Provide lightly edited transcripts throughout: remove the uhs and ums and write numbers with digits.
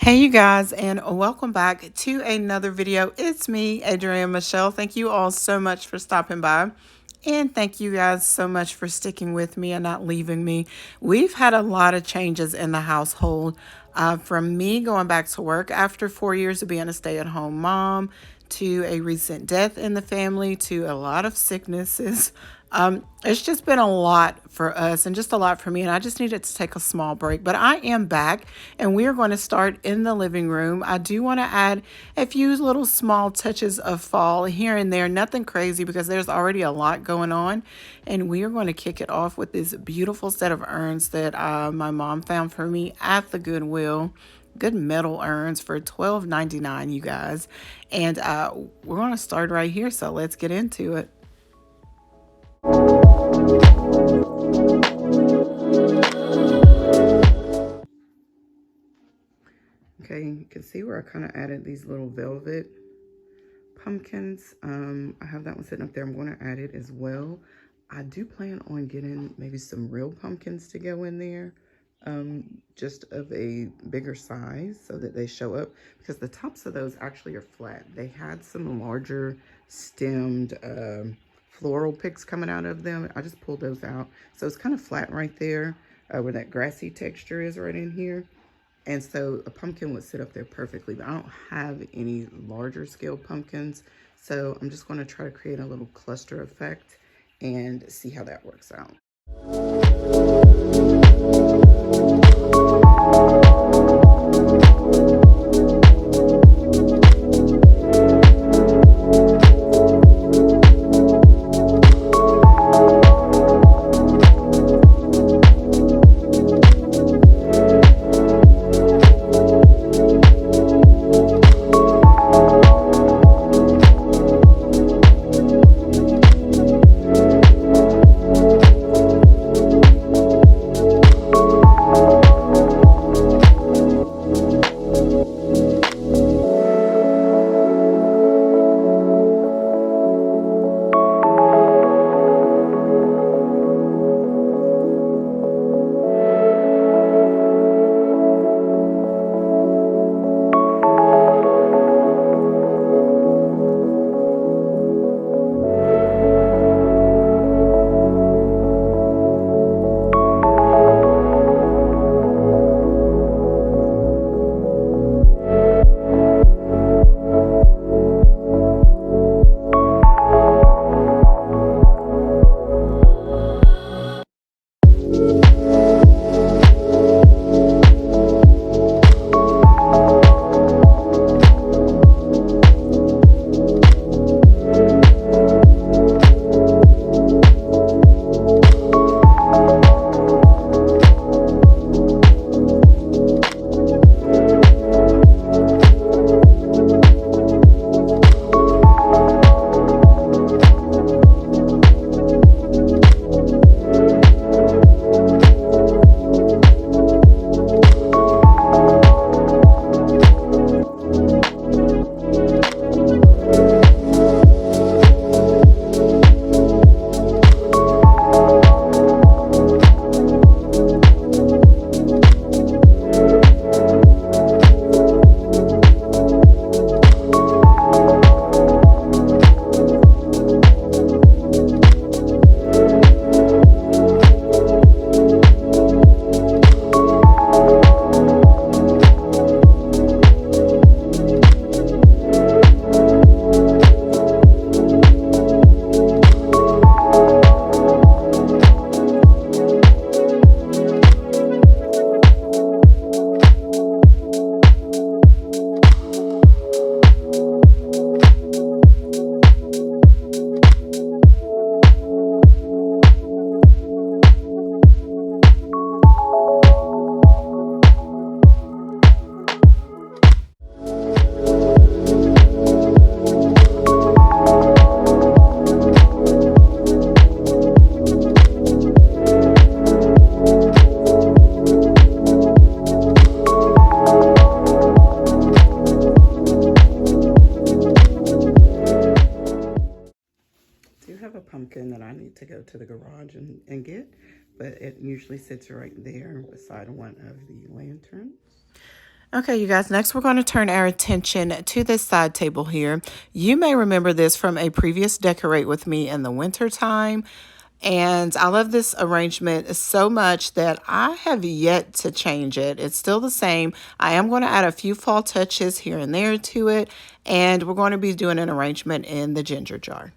Hey you guys, and welcome back to another video. It's me, Adrienne Michelle. Thank you all so much for stopping by. And thank you guys so much for sticking with me and not leaving me. We've had a lot of changes in the household. From me going back to work after 4 years of being a stay-at-home mom, to a recent death in the family, to a lot of sicknesses. It's just been a lot for us and just a lot for me. And I just needed to take a small break. But I am back and we are going to start in the living room. I do want to add a few little small touches of fall here and there. Nothing crazy because there's already a lot going on. And we are going to kick it off with this beautiful set of urns that my mom found for me at the Goodwill. Good metal urns for $12.99, you guys. And we're going to start right here. So let's get into it. Okay, you can see where I kind of added these little velvet pumpkins. I have that one sitting up there. I'm going to add it as well. I do plan on getting maybe some real pumpkins to go in there, just of a bigger size so that they show up, because the tops of those actually are flat. They had some larger stemmed floral picks coming out of them. I just pulled those out. So it's kind of flat right there where that grassy texture is right in here. And so a pumpkin would sit up there perfectly, but I don't have any larger scale pumpkins. So I'm just going to try to create a little cluster effect and see how that works out. Pumpkin that I need to go to the garage and get, but it usually sits right there beside one of the lanterns. Okay, you guys, next we're going to turn our attention to this side table here. You may remember this from a previous decorate with me in the winter time. And I love this arrangement so much that I have yet to change it. It's still the same. I am going to add a few fall touches here and there to it. And we're going to be doing an arrangement in the ginger jar.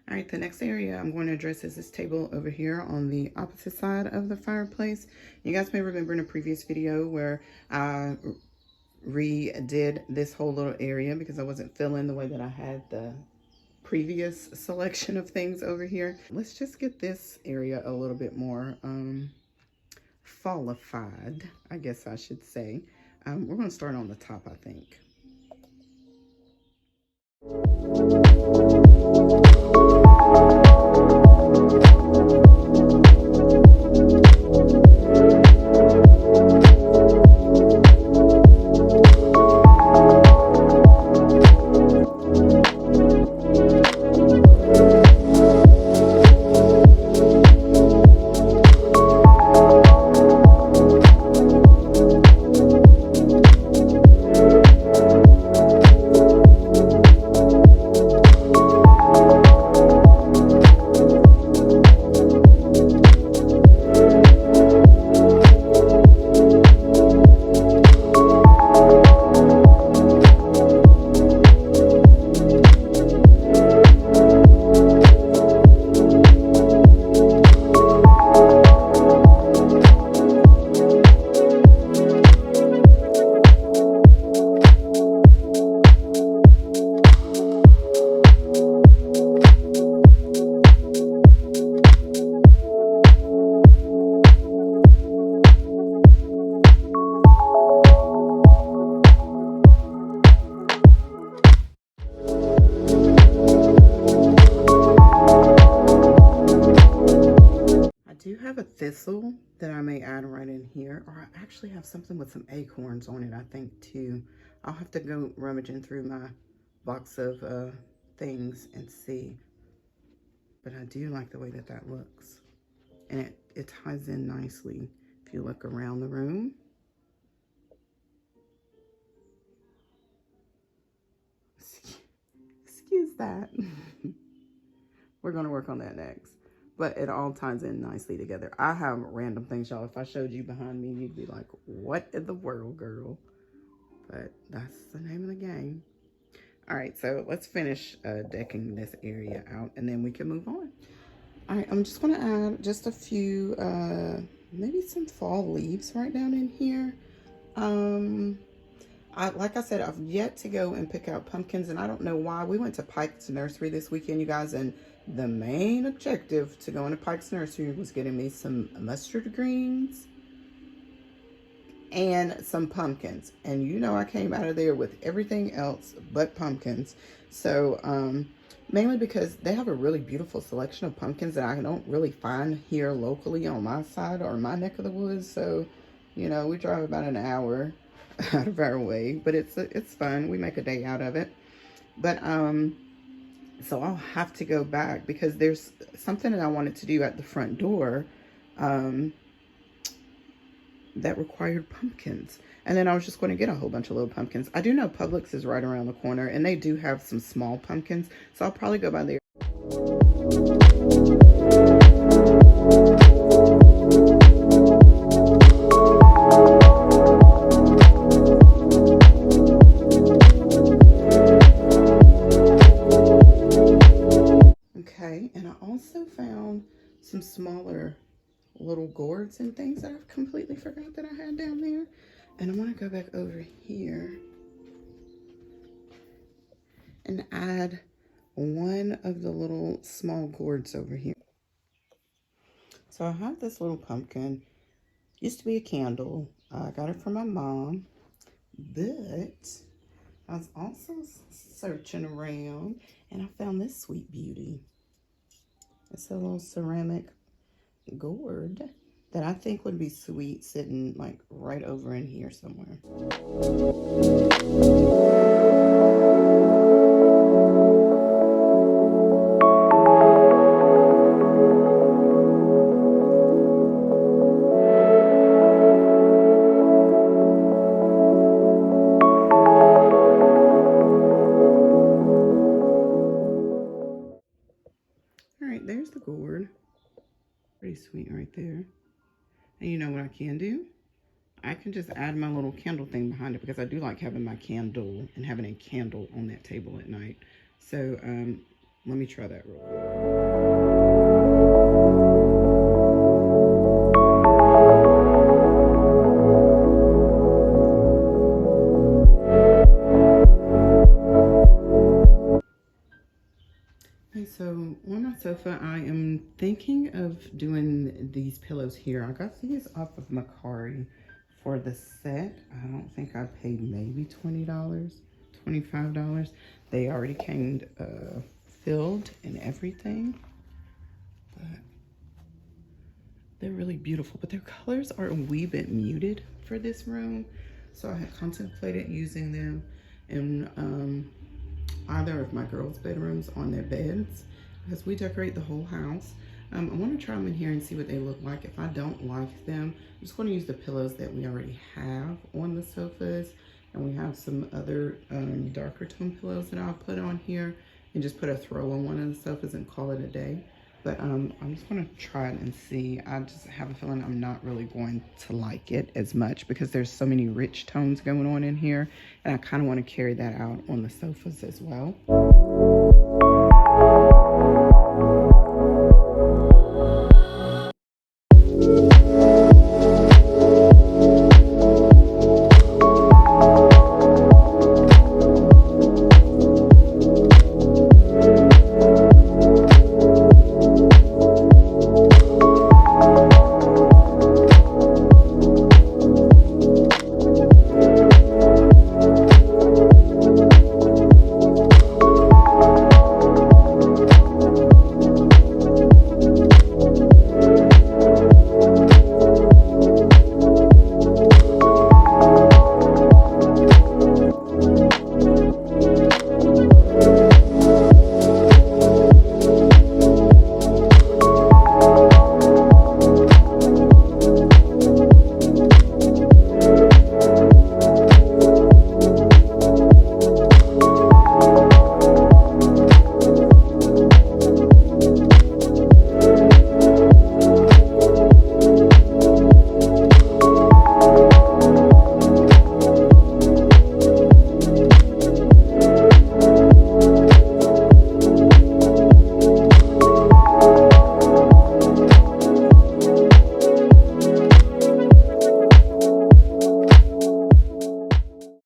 All right, the next area I'm going to address is this table over here on the opposite side of the fireplace. You guys may remember in a previous video where I redid this whole little area because I wasn't feeling the way that I had the previous selection of things over here. Let's just get this area a little bit more fallified, I guess I should say. We're going to start on the top, I think. Have a thistle that I may add right in here, or I actually have something with some acorns on it, I think, too. I'll have to go rummaging through my box of things and see. But I do like the way that that looks. And it ties in nicely if you look around the room. Excuse that. We're going to work on that next. But it all ties in nicely together. I have random things, y'all. If I showed you behind me, you'd be like, what in the world, girl? But that's the name of the game. All right, so let's finish decking this area out, and then we can move on. All right, I'm just going to add just a few, maybe some fall leaves right down in here. Like I said, I've yet to go and pick out pumpkins, and I don't know why. We went to Pike's Nursery this weekend, you guys, and the main objective to going to Pike's Nursery was getting me some mustard greens and some pumpkins. And you know I came out of there with everything else but pumpkins. So, mainly because they have a really beautiful selection of pumpkins that I don't really find here locally on my side or my neck of the woods. So, you know, we drive about an hour out of our way, but it's fun. We make a day out of it. But so I'll have to go back because there's something that I wanted to do at the front door. that required pumpkins. And then I was just going to get a whole bunch of little pumpkins. I do know Publix is right around the corner, and they do have some small pumpkins, so I'll probably go by there. Okay, and I also found some smaller little gourds and things that I completely forgot that I had down there. And I'm gonna go back over here and add one of the little small gourds over here. So I have this little pumpkin. Used to be a candle. I got it from my mom, but I was also searching around and I found this sweet beauty. It's a little ceramic gourd that I think would be sweet sitting like right over in here somewhere. All right, there's the gourd. Pretty sweet right there. And you know what I can do? I can just add my little candle thing behind it, because I do like having my candle and having a candle on that table at night. So let me try that real quick. Okay, so on my sofa, I am thinking of doing these pillows here. I got these off of Macari for the set. I don't think I paid maybe $20, $25. They already came filled and everything, but they're really beautiful. But their colors are a wee bit muted for this room, so I had contemplated using them in either of my girls' bedrooms on their beds, because we decorate the whole house. I want to try them in here and see what they look like. If I don't like them, I'm just going to use the pillows that we already have on the sofas. And we have some other darker tone pillows that I'll put on here and just put a throw on one of the sofas and call it a day. But I'm just going to try it and see. I just have a feeling I'm not really going to like it as much, because there's so many rich tones going on in here. And I kind of want to carry that out on the sofas as well.